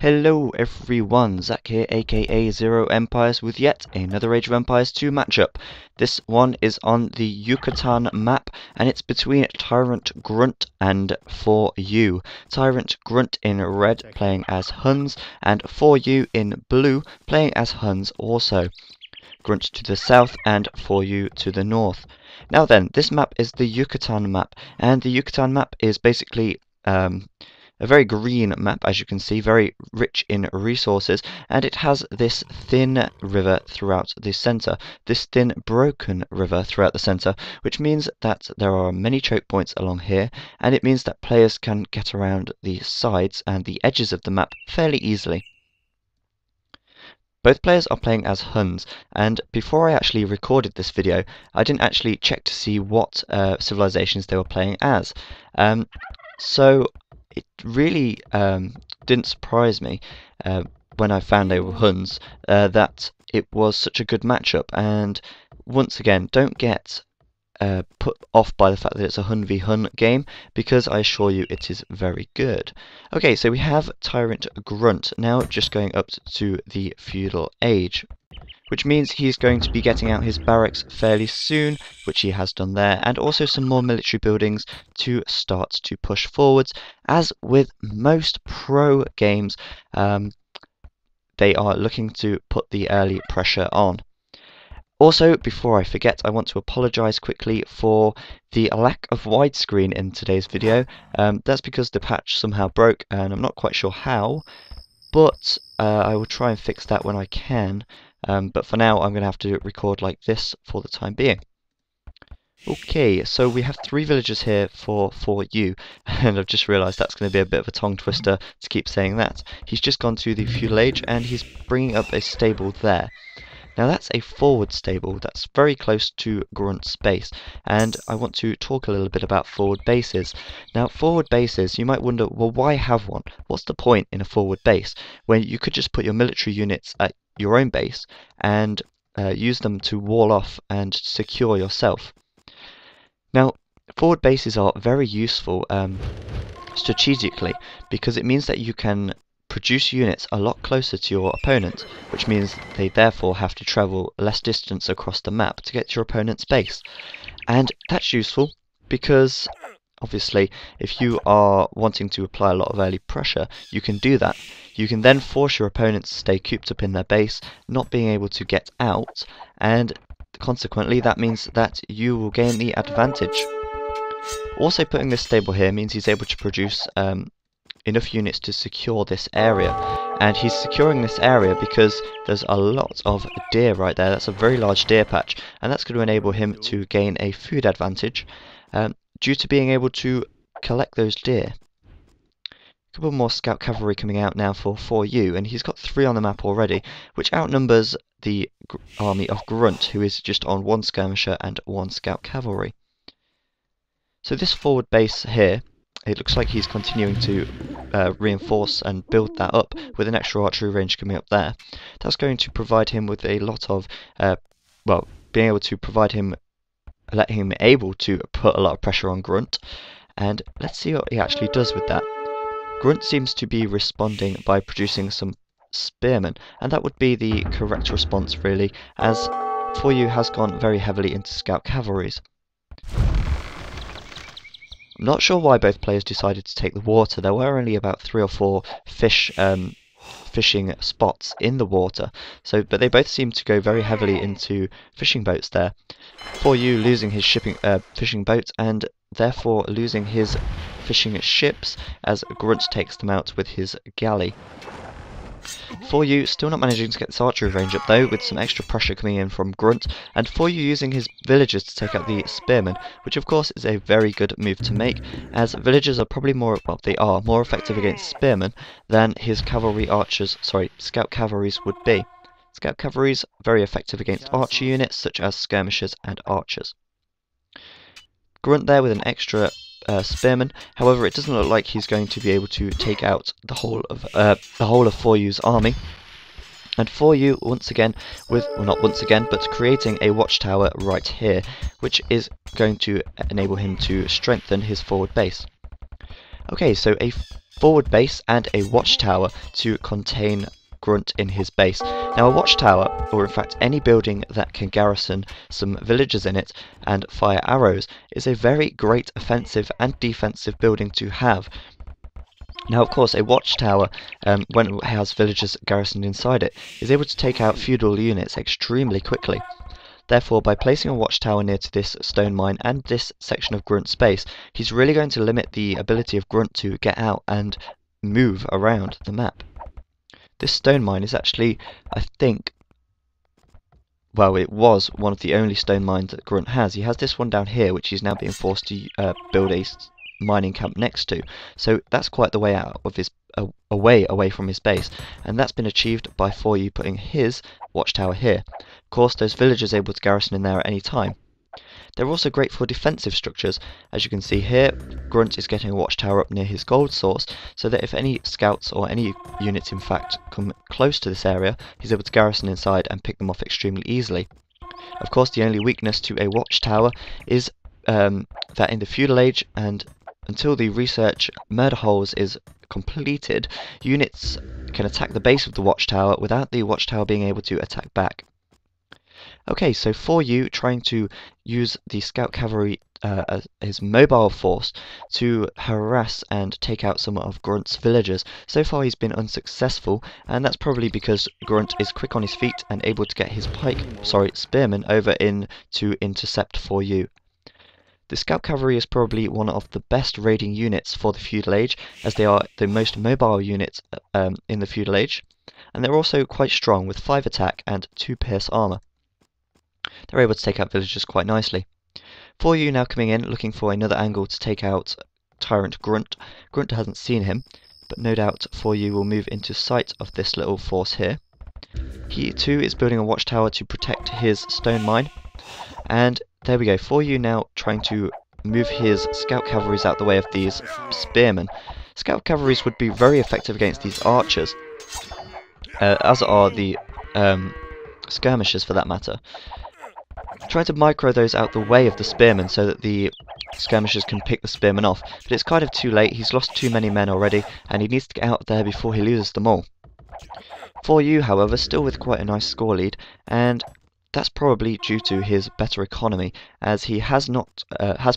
Hello everyone, Zach here, aka ZeroEmpires, with yet another Age of Empires 2 matchup. This one is on the Yucatan map, and it's between Tyrant Grunt and ForYou. Tyrant Grunt in red, playing as Huns, and ForYou in blue, playing as Huns also. Grunt to the south and ForYou to the north. Now then, this map is the Yucatan map, and the Yucatan map is basically a very green map, as you can see, very rich in resources, and it has this thin river throughout the center, this thin broken river throughout the center, which means that there are many choke points along here, and it means that players can get around the sides and the edges of the map fairly easily. Both players are playing as Huns, and before I actually recorded this video, I didn't actually check to see what civilizations they were playing as. So it really didn't surprise me when I found they were Huns that it was such a good matchup. And once again, don't get put off by the fact that it's a Hun v Hun game, because I assure you it is very good. Okay, so we have Tyrant Grunt now just going up to the feudal age, which means he's going to be getting out his barracks fairly soon, which he has done there, and also some more military buildings to start to push forwards. As with most pro games, they are looking to put the early pressure on. Also, before I forget, I want to apologise quickly for the lack of widescreen in today's video. That's because the patch somehow broke, and I'm not quite sure how, but I will try and fix that when I can. But for now, I'm going to have to record like this for the time being. Okay, so we have 3 villagers here for you, and I've just realised that's going to be a bit of a tongue twister to keep saying that. He's just gone to the feudal age, and he's bringing up a stable there. Now that's a forward stable that's very close to Grunt's base, and I want to talk a little bit about forward bases. Now forward bases, you might wonder, well, why have one? What's the point in a forward base when you could just put your military units at your own base and use them to wall off and secure yourself? Now forward bases are very useful strategically, because it means that you can produce units a lot closer to your opponent, which means they therefore have to travel less distance across the map to get to your opponent's base. And that's useful because obviously if you are wanting to apply a lot of early pressure, you can do that. You can then force your opponents to stay cooped up in their base, not being able to get out, and consequently that means that you will gain the advantage. Also, putting this stable here means he's able to produce enough units to secure this area, and he's securing this area because there's a lot of deer right there. That's a very large deer patch, and that's going to enable him to gain a food advantage due to being able to collect those deer. A couple more scout cavalry coming out now for you, and he's got 3 on the map already, which outnumbers the army of Grunt, who is just on 1 skirmisher and 1 scout cavalry. So this forward base here, it looks like he's continuing to reinforce and build that up with an extra archery range coming up there. That's going to provide him with a lot of, well, being able to provide him, let him able to put a lot of pressure on Grunt. And let's see what he actually does with that. Grunt seems to be responding by producing some spearmen, and that would be the correct response really, as ForYou has gone very heavily into scout cavalries. I'm not sure why both players decided to take the water. There were only about 3 or 4 fishing spots in the water, but they both seem to go very heavily into fishing boats there. ForYou losing his fishing boat, and therefore losing his fishing ships as Grunt takes them out with his galley. ForYou still not managing to get this archery range up though, with some extra pressure coming in from Grunt, and ForYou using his villagers to take out the spearmen, which of course is a very good move to make, as villagers are probably more effective against spearmen than his scout cavalries would be. Scout cavalries very effective against archer units such as skirmishers and archers. Grunt there with an extra spearmen. However, it doesn't look like he's going to be able to take out the whole of ForYou's army. And ForYou once again but creating a watchtower right here, which is going to enable him to strengthen his forward base. Okay, so a forward base and a watchtower to contain Grunt in his base. Now a watchtower, or in fact any building that can garrison some villagers in it and fire arrows, is a very great offensive and defensive building to have. Now of course a watchtower, when it has villagers garrisoned inside it, is able to take out feudal units extremely quickly. Therefore, by placing a watchtower near to this stone mine and this section of Grunt space, he's really going to limit the ability of Grunt to get out and move around the map. This stone mine is actually, I think, well, it was one of the only stone mines that Grunt has. He has this one down here, which he's now being forced to build a mining camp next to. So that's quite the way out of his away from his base, and that's been achieved by ForYou putting his watchtower here. Of course, those villagers are able to garrison in there at any time. They're also great for defensive structures. As you can see here, Grunt is getting a watchtower up near his gold source, so that if any scouts or any units in fact come close to this area, he's able to garrison inside and pick them off extremely easily. Of course, the only weakness to a watchtower is that in the feudal age, and until the research murder holes is completed, units can attack the base of the watchtower without the watchtower being able to attack back. Okay, so ForYou trying to use the scout cavalry as his mobile force to harass and take out some of Grunt's villagers. So far he's been unsuccessful, and that's probably because Grunt is quick on his feet and able to get his spearmen over in to intercept ForYou. The scout cavalry is probably one of the best raiding units for the feudal age, as they are the most mobile units in the feudal age, and they're also quite strong with 5 attack and 2 pierce armor. They're able to take out villagers quite nicely. ForYou now coming in, looking for another angle to take out Tyrant Grunt. Grunt hasn't seen him, but no doubt ForYou will move into sight of this little force here. He too is building a watchtower to protect his stone mine, and there we go. ForYou now trying to move his scout cavalries out the way of these spearmen. Scout cavalries would be very effective against these archers, as are the skirmishers for that matter. Trying to micro those out the way of the spearmen so that the skirmishers can pick the spearmen off, but it's kind of too late. He's lost too many men already, and he needs to get out there before he loses them all. ForYou, however, still with quite a nice score lead, and that's probably due to his better economy, as he has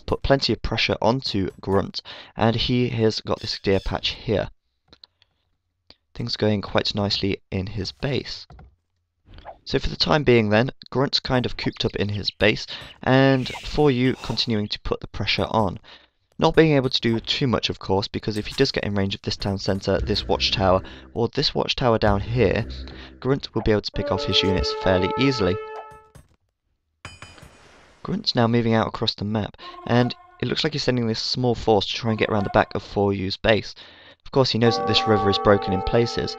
put plenty of pressure onto Grunt, and he has got this deer patch here. Things going quite nicely in his base. So for the time being then, Grunt's kind of cooped up in his base, and ForYou continuing to put the pressure on. Not being able to do too much, of course, because if he does get in range of this town centre, this watchtower, or this watchtower down here, Grunt will be able to pick off his units fairly easily. Grunt's now moving out across the map, and it looks like he's sending this small force to try and get around the back of ForYou's base. Of course, he knows that this river is broken in places.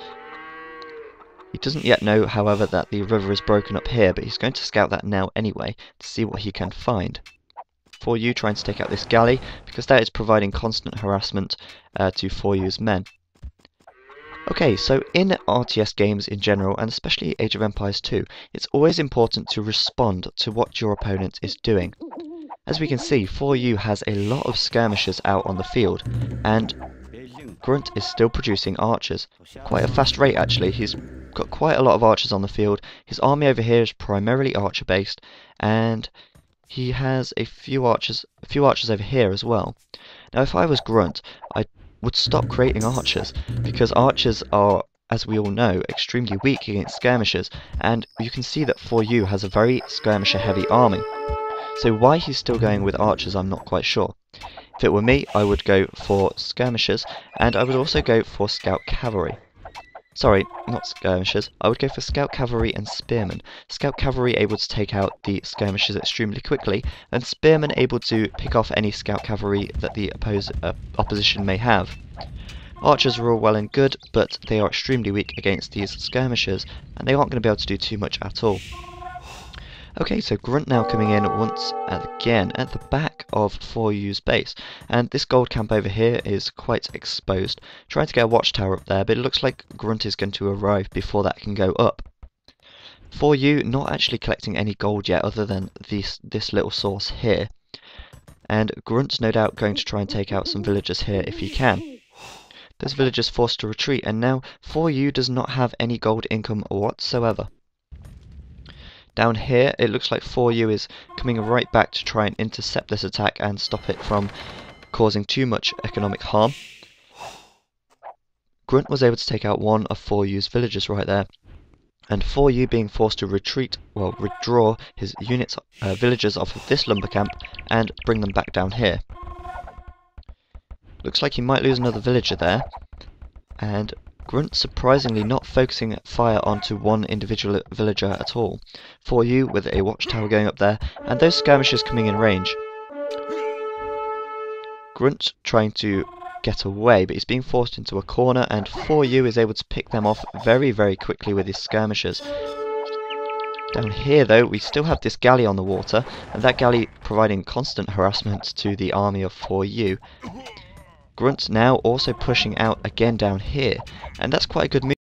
He doesn't yet know, however, that the river is broken up here, but he's going to scout that now anyway, to see what he can find. ForYou trying to take out this galley, because that is providing constant harassment to ForYou's men. Okay, so in RTS games in general, and especially Age of Empires 2, it's always important to respond to what your opponent is doing. As we can see, ForYou has a lot of skirmishers out on the field, and Grunt is still producing archers. Quite a fast rate actually. He's got quite a lot of archers on the field. His army over here is primarily archer based, and he has a few archers over here as well. Now if I was Grunt, I would stop creating archers, because archers are, as we all know, extremely weak against skirmishers, and you can see that ForYou has a very skirmisher heavy army. So why he's still going with archers, I'm not quite sure. If it were me, I would go for skirmishers, and I would also go for scout cavalry. Sorry, not skirmishers. I would go for scout cavalry and spearmen. Scout cavalry able to take out the skirmishers extremely quickly, and spearmen able to pick off any scout cavalry that the opposition may have. Archers are all well and good, but they are extremely weak against these skirmishers, and they aren't going to be able to do too much at all. Okay, so Grunt now coming in once again at the back of ForYou's base, and this gold camp over here is quite exposed. Trying to get a watchtower up there, but it looks like Grunt is going to arrive before that can go up. ForYou not actually collecting any gold yet, other than this little source here. and Grunt's no doubt going to try and take out some villagers here if he can. Those villagers forced to retreat, and now ForYou does not have any gold income whatsoever. Down here, it looks like ForYou is coming right back to try and intercept this attack and stop it from causing too much economic harm. Grunt was able to take out one of ForYou's villagers right there, and ForYou being forced to withdraw his units, villagers off of this lumber camp and bring them back down here. Looks like he might lose another villager there, and Grunt surprisingly not focusing fire onto one individual villager at all. ForYou with a watchtower going up there, and those skirmishers coming in range. Grunt trying to get away, but he's being forced into a corner, and ForYou is able to pick them off very, very quickly with his skirmishers. Down here, though, we still have this galley on the water, and that galley providing constant harassment to the army of ForYou. Grunt now also pushing out again down here, and that's quite a good move.